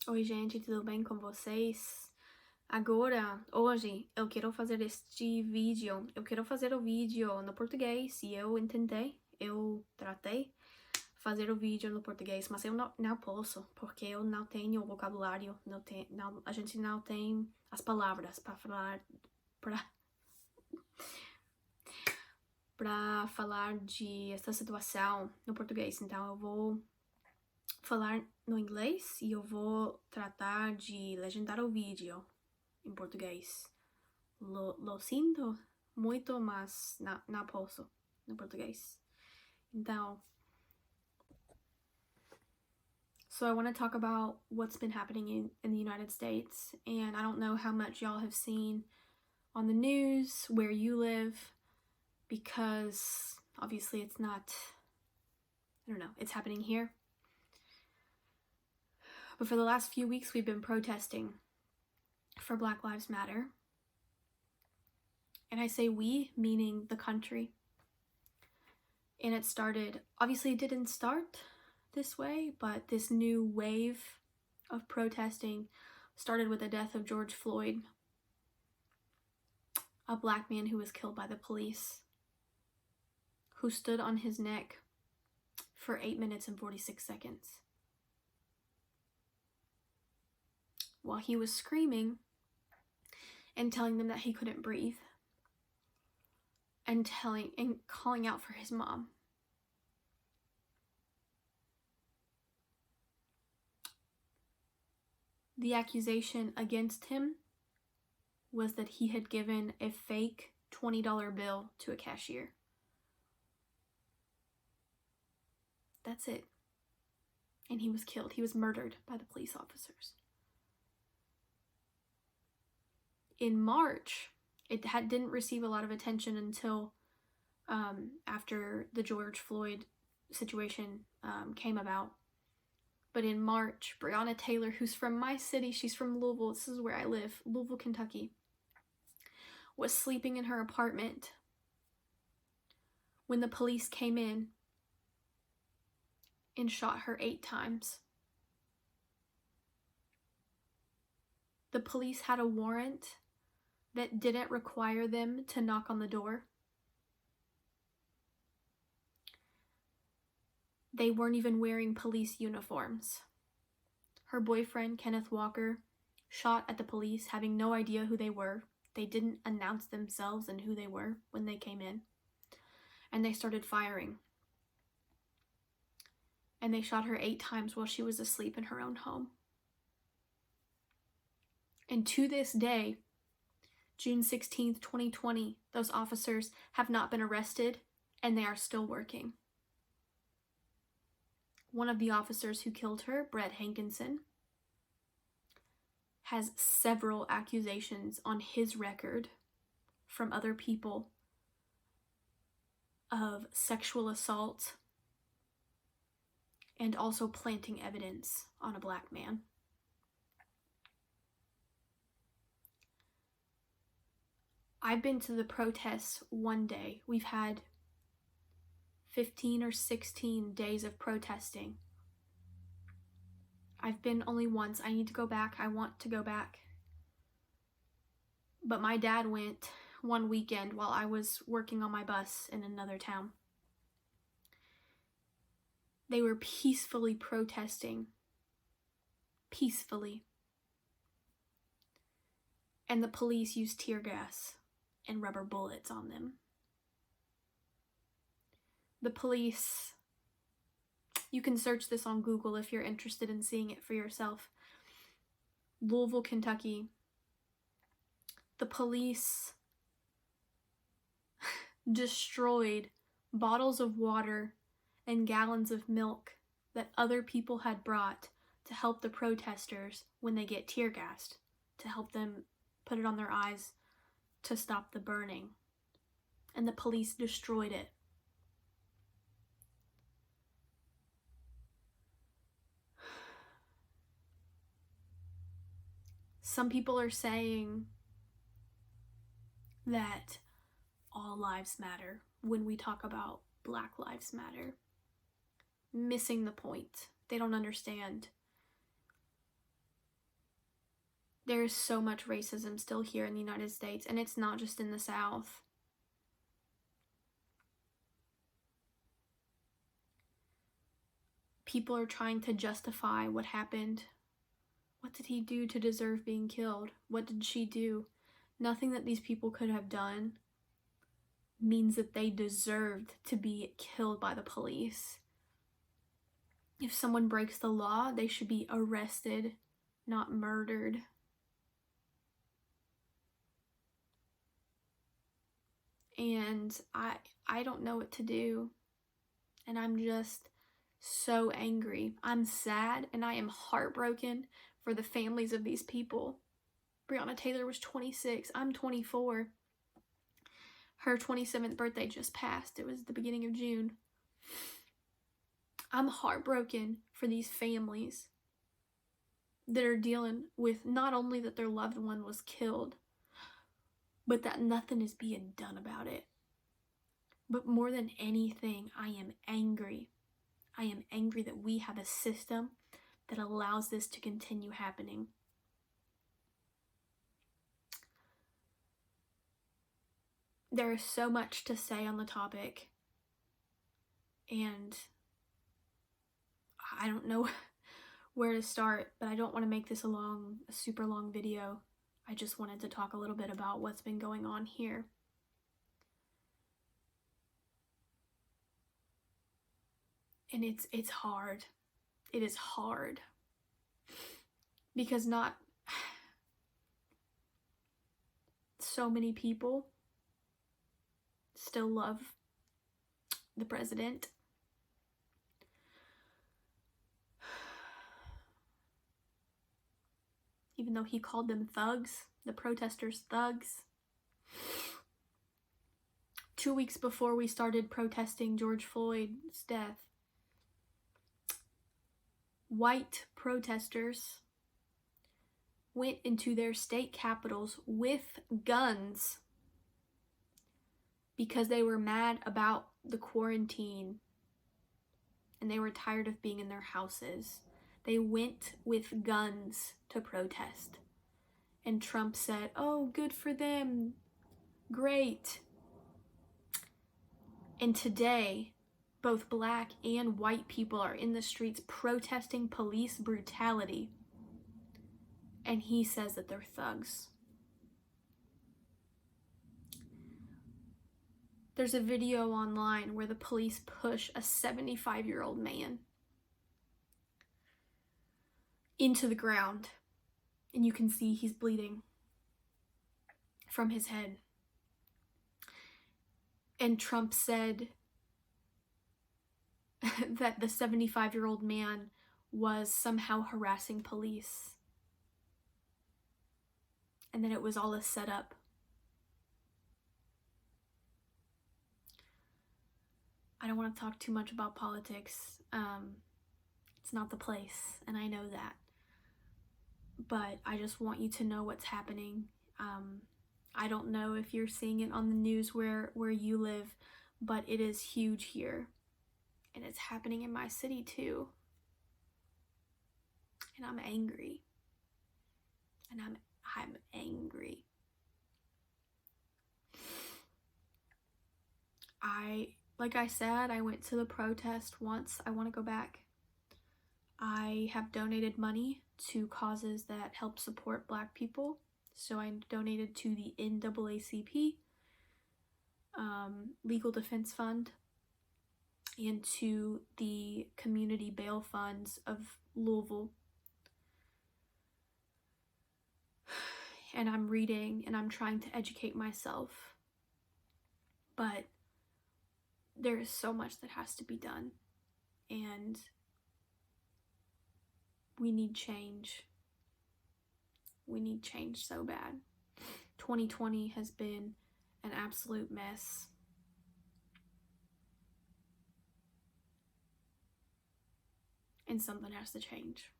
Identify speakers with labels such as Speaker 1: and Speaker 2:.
Speaker 1: Oi, gente, tudo bem com vocês? Hoje, eu quero fazer este vídeo. Eu quero fazer o vídeo no português e eu tratei fazer o vídeo no português, mas eu não posso, porque eu não tenho vocabulário, a gente não tem as palavras para falar, para falar de essa situação no português. Então eu vou falar no inglês e eu vou tratar de legendar o vídeo em português. Lo sinto muito, mas não posso no português. Então, so I want to talk about what's been happening in the United States, and I don't know how much y'all have seen on the news where you live, because obviously it's not, I don't know, it's happening here. But for the last few weeks, we've been protesting for Black Lives Matter. And I say we, meaning the country. And it started, obviously it didn't start this way, but this new wave of protesting started with the death of George Floyd, a black man who was killed by the police, who stood on his neck for 8 minutes and 46 seconds while he was screaming and telling them that he couldn't breathe, and calling out for his mom. The accusation against him was that he had given a fake $20 bill to a cashier. That's it. And he was killed. He was murdered by the police officers. In March, it didn't receive a lot of attention until after the George Floyd situation came about. But in March, Breonna Taylor, who's from my city, she's from Louisville, this is where I live, Louisville, Kentucky, was sleeping in her apartment when the police came in and shot her 8 times. The police had a warrant that didn't require them to knock on the door. They weren't even wearing police uniforms. Her boyfriend, Kenneth Walker, shot at the police, having no idea who they were. They didn't announce themselves and who they were when they came in. And they started firing. And they shot her 8 times while she was asleep in her own home. And to this day, June 16th, 2020, those officers have not been arrested, and they are still working. One of the officers who killed her, Brett Hankinson, has several accusations on his record from other people of sexual assault and also planting evidence on a black man. I've been to the protests one day. We've had 15 or 16 days of protesting. I've been only once. I need to go back. I want to go back. But my dad went one weekend while I was working on my bus in another town. They were peacefully protesting. Peacefully. And the police used tear gas and rubber bullets on them. The police, you can search this on Google if you're interested in seeing it for yourself. Louisville, Kentucky. The police destroyed bottles of water and gallons of milk that other people had brought to help the protesters when they get tear gassed, to help them put it on their eyes to stop the burning. And the police destroyed it. Some people are saying that all lives matter when we talk about Black Lives Matter. Missing the point. They don't understand. There is so much racism still here in the United States, and it's not just in the South. People are trying to justify what happened. What did he do to deserve being killed? What did she do? Nothing that these people could have done means that they deserved to be killed by the police. If someone breaks the law, they should be arrested, not murdered. And I don't know what to do. And I'm just so angry. I'm sad and I am heartbroken for the families of these people. Breonna Taylor was 26. I'm 24. Her 27th birthday just passed. It was the beginning of June. I'm heartbroken for these families that are dealing with not only that their loved one was killed, but that nothing is being done about it. But more than anything, I am angry. I am angry that we have a system that allows this to continue happening. There is so much to say on the topic, and I don't know where to start, but I don't want to make this a super long video. I just wanted to talk a little bit about what's been going on here. And it's hard. It is hard. Because not so many people still love the president. Even though he called them thugs, the protesters thugs. 2 weeks before we started protesting George Floyd's death, white protesters went into their state capitals with guns because they were mad about the quarantine and they were tired of being in their houses. They went with guns to protest. And Trump said, "Oh, good for them. Great." And today, both black and white people are in the streets protesting police brutality. And he says that they're thugs. There's a video online where the police push a 75-year-old man into the ground, and you can see he's bleeding from his head. And Trump said that the 75-year-old man was somehow harassing police, and that it was all a setup. I don't want to talk too much about politics. It's not the place, and I know that. But I just want you to know what's happening. I don't know if you're seeing it on the news where you live, but it is huge here. And it's happening in my city too. And I'm angry. And I'm angry. Like I said, I went to the protest once. I want to go back. I have donated money to causes that help support Black people. So I donated to the NAACP, Legal Defense Fund, and to the Community Bail Funds of Louisville. And I'm reading and I'm trying to educate myself. But there is so much that has to be done. And we need change. We need change so bad. 2020 has been an absolute mess. And something has to change.